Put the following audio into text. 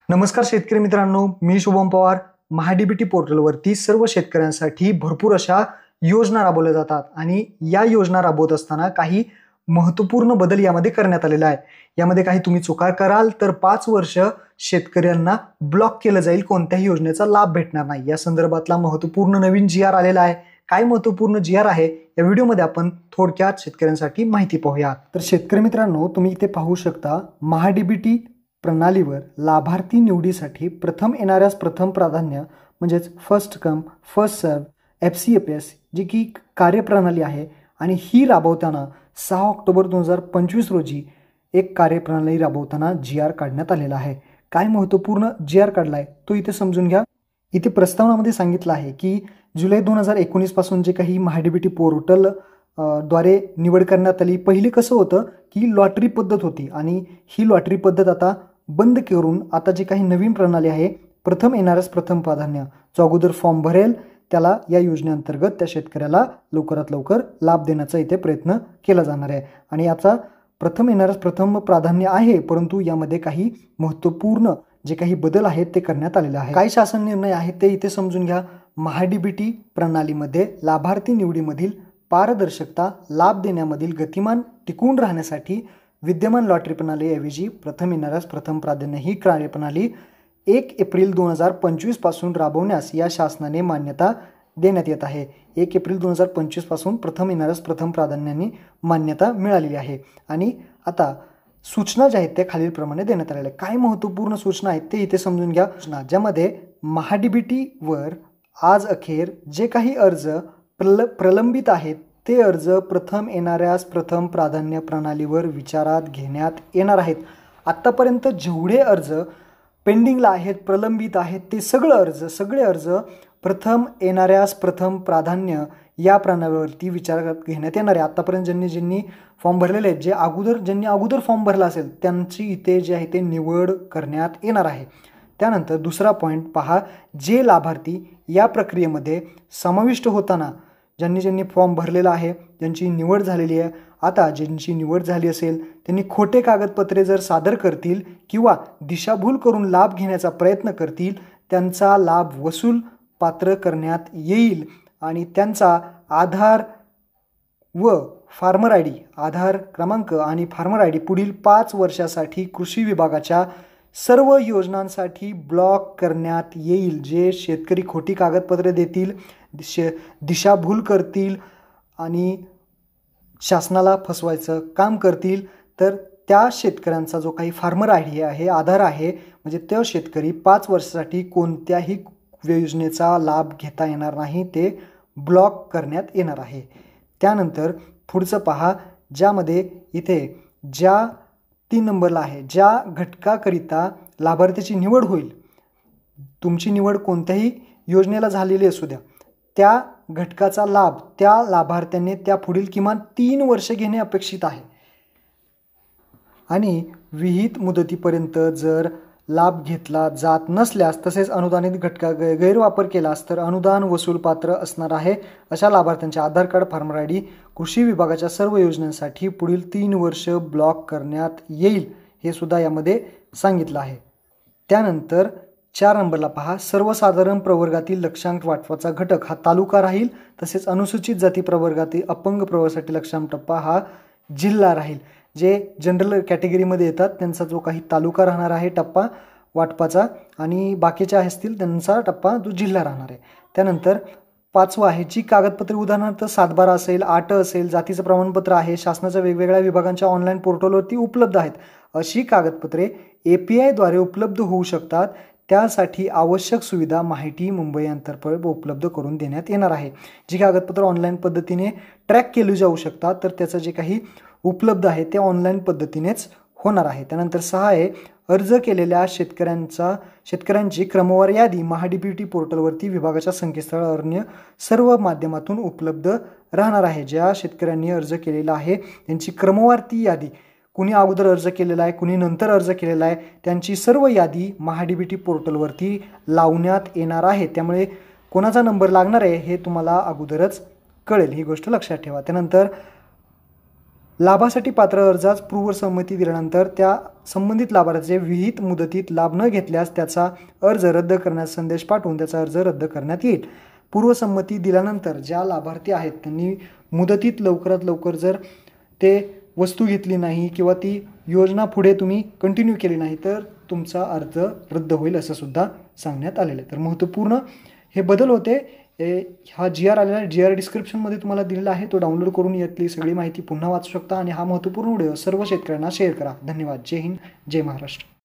नमस्कार शेतकरी मित्रांनो, मी शुभम पवार. महाडीबीटी पोर्टलवरती सर्व शेतकऱ्यांसाठी भरपूर अशा योजना राबवल्या जातात आणि या योजना राबवत असताना काही महत्त्वपूर्ण बदल यामध्ये करण्यात आलेला आहे. यामध्ये काही तुम्ही चुका कराल तर 5 वर्ष शेतकऱ्यांना ब्लॉक केलं जाईल, कोणत्याही योजनेचा लाभ भेटणार नाही. या संदर्भातला महत्त्वपूर्ण नवीन जी.आर. आलेला आहे. काय महत्त्वपूर्ण जी.आर. आहे या व्हिडिओमध्ये आपण थोडक्यात शेतकऱ्यांसाठी माहिती पाहूया. तर शेतकरी मित्रांनो, तुम्ही इथे पाहू शकता महाडीबीटी प्रणालीवर लाभार्थी निवडीसाठी प्रथम येणाऱ्यास प्रथम प्राधान्य म्हणजेच first come first serve FCFS जी की कार्यप्रणाली आहे आणि ही राबवताना 6 ऑक्टोबर 2025 रोजी एक कार्यप्रणाली राबवताना जी.आर. काढण्यात आलेला आहे. काय महत्त्वपूर्ण जी.आर. काढला आहे तो इथे समजून घ्या. इथे प्रस्तावनामध्ये सांगितलं आहे की जुलै 2019 पासून जे काही महाडीबीटी पोर्टल द्वारे निवड करण्यात आली. पहिले कसं होतं की लॉटरी पद्धत होती आणि ही लॉटरी पद्धत आता बंद करून आता जी काही नवीन प्रणाली आहे प्रथम येणाऱ्यास प्रथम प्राधान्य, जो अगोदर फॉर्म भरेल त्याला या योजनेअंतर्गत त्या शेतकऱ्याला लवकरात लवकर लाभ देण्याचा इथे प्रयत्न केला जाणार आहे. आणि याचा प्रथम येणाऱ्यास प्रथम प्राधान्य आहे, परंतु यामध्ये काही महत्त्वपूर्ण जे काही बदल आहेत ते करण्यात आलेले आहे. काय शासन निर्णय आहेत ते इथे समजून घ्या. महाडीबीटी प्रणालीमध्ये लाभार्थी निवडीमधील पारदर्शकता, लाभ देण्यामधील गतिमान टिकून राहण्यासाठी विद्यमान लॉटरी प्रणालीऐवजी प्रथम येणाऱ्यास प्रथम प्राधान्य ही कार्यप्रणाली 1 एप्रिल 2025 पासून राबवण्यास या शासनाने मान्यता देण्यात येत आहे. 1 एप्रिल 2025 पासून प्रथम येणाऱ्यास प्रथम प्राधान्याने मान्यता मिळालेली आहे. आणि आता सूचना ज्या आहेत त्या खालीलप्रमाणे देण्यात आलेल्या आहेत. काय महत्त्वपूर्ण सूचना आहेत ते इथे समजून घ्या. ज्यामध्ये महाडीबीटीवर आज अखेर जे काही अर्ज प्रलंबित आहेत ते अर्ज प्रथम येणाऱ्यास प्रथम प्राधान्य प्रणालीवर विचारात घेण्यात येणार आहेत. आत्तापर्यंत जेवढे अर्ज पेंडिंगला आहेत, प्रलंबित आहेत, ते सगळे अर्ज प्रथम येणाऱ्यास प्रथम प्राधान्य या प्रणालीवरती विचारात घेण्यात येणार आहे. आत्तापर्यंत ज्यांनी फॉर्म भरलेले आहेत, ज्यांनी अगोदर फॉर्म भरला असेल त्यांची इथे जे आहे ते निवड करण्यात येणार आहे. त्यानंतर दुसरा पॉईंट पहा, जे लाभार्थी या प्रक्रियेमध्ये समाविष्ट होताना ज्यांनी फॉर्म भरलेला आहे, ज्यांची निवड झालेली आहे, आता ज्यांची निवड झाली असेल त्यांनी खोटे कागदपत्रे जर सादर करतील किंवा दिशाभूल करून लाभ घेण्याचा प्रयत्न करतील, त्यांचा लाभ वसूल पात्र करण्यात येईल. आणि त्यांचा आधार व फार्मर ID, आधार क्रमांक आणि फार्मर ID पुढील 5 वर्षासाठी कृषी विभागाच्या सर्व योजनांसाठी ब्लॉक करण्यात येईल. जे शेतकरी खोटी कागदपत्रे देतील, दिशाभूल करतील आणि शासनाला फसवायचं काम करतील तर त्या शेतकऱ्यांचा जो काही फार्मर ID आहे, आधार आहे, म्हणजे तो शेतकरी 5 वर्षासाठी कोणत्याही योजनेचा लाभ घेता येणार नाही, ते ब्लॉक करण्यात येणार आहे. त्यानंतर पुढचं पहा, ज्यामध्ये इथे ज्या 3 नंबरला आहे, ज्या घटकाकरिता लाभार्थीची निवड होईल, तुमची निवड कोणत्याही योजनेला झालेली असू द्या, त्या घटकाचा लाभ त्या लाभार्थ्याने त्या पुढील किमान 3 वर्ष घेणे अपेक्षित आहे. आणि विहित मुदतीपर्यंत जर लाभ घेतला जात नसल्यास तसेच अनुदानित घटका गैरवापर केलास तर अनुदान वसूल पात्र असणार आहे. अशा लाभार्थ्यांचे आधार कार्ड, फार्मर ID कृषी विभागाच्या सर्व योजनांसाठी पुढील 3 वर्ष ब्लॉक करण्यात येईल, हे सुद्धा यामध्ये सांगितलं आहे. त्यानंतर 4 नंबरला पहा, सर्वसाधारण प्रवर्गातील लक्षांक वाटपाचा घटक हा तालुका राहील, तसेच अनुसूचित जाती प्रवर्गातील अपंग प्रवर्गासाठी लक्षांक टप्पा हा जिल्हा राहील. जे जनरल कॅटेगरीमध्ये येतात त्यांचा जो काही तालुका राहणार आहे टप्पा वाटपाचा, आणि बाकीच्या असतील त्यांचा टप्पा जो जिल्हा राहणार आहे. त्यानंतर 5वं आहे, जी कागदपत्रे उदाहरणार्थ 7/12 असेल, 8 असेल, जातीचं प्रमाणपत्र आहे, शासनाच्या वेगवेगळ्या विभागांच्या ऑनलाईन पोर्टलवरती उपलब्ध आहेत, अशी कागदपत्रे API द्वारे उपलब्ध होऊ शकतात. त्यासाठी आवश्यक सुविधा माहिती मुंबई अंतर्गत उपलब्ध करून देण्यात येणार आहे. जी कागदपत्र ऑनलाईन पद्धतीने ट्रॅक केली जाऊ शकतात तर त्याचं जे काही उपलब्ध आहे ते ऑनलाईन पद्धतीनेच होणार आहे. त्यानंतर 6 आहे, अर्ज केलेल्या शेतकऱ्यांची क्रमवार यादी महाडीबीटी पोर्टलवरती विभागाच्या संकेतस्थळ अन्य सर्व माध्यमातून उपलब्ध राहणार आहे. ज्या शेतकऱ्यांनी अर्ज केलेला आहे त्यांची क्रमवार ती यादी, कुणी अगोदर अर्ज केलेला आहे, कुणी नंतर अर्ज केलेला आहे, त्यांची सर्व यादी महाडीबीटी पोर्टलवरती लावण्यात येणार आहे. त्यामुळे कोणाचा नंबर लागणार आहे हे तुम्हाला अगोदरच कळेल, ही गोष्ट लक्षात ठेवा. त्यानंतर लाभासाठी पात्र अर्जास पूर्वसंमती दिल्यानंतर त्या संबंधित लाभार्थीचे विहित मुदतीत लाभ न घेतल्यास त्याचा अर्ज रद्द करण्यास संदेश पाठवून त्याचा अर्ज रद्द करण्यात येईल. पूर्वसंमती दिल्यानंतर ज्या लाभार्थी आहेत त्यांनी मुदतीत लवकरात लवकर जर ते वस्तू घेतली नाही किंवा ती योजना पुढे तुम्ही कंटिन्यू केली नाही तर तुमचा अर्ज रद्द होईल असं सुद्धा सांगण्यात आलेलं आहे. तर महत्त्वपूर्ण हे बदल होते. हा GR आलेला आहे, GR डिस्क्रिप्शनमध्ये तुम्हाला दिलेला आहे, तो डाउनलोड करून यातली सगळी माहिती पुन्हा वाचू शकता. आणि हा महत्त्वपूर्ण व्हिडिओ सर्व शेतकऱ्यांना शेअर करा. धन्यवाद. जय हिंद, जय महाराष्ट्र.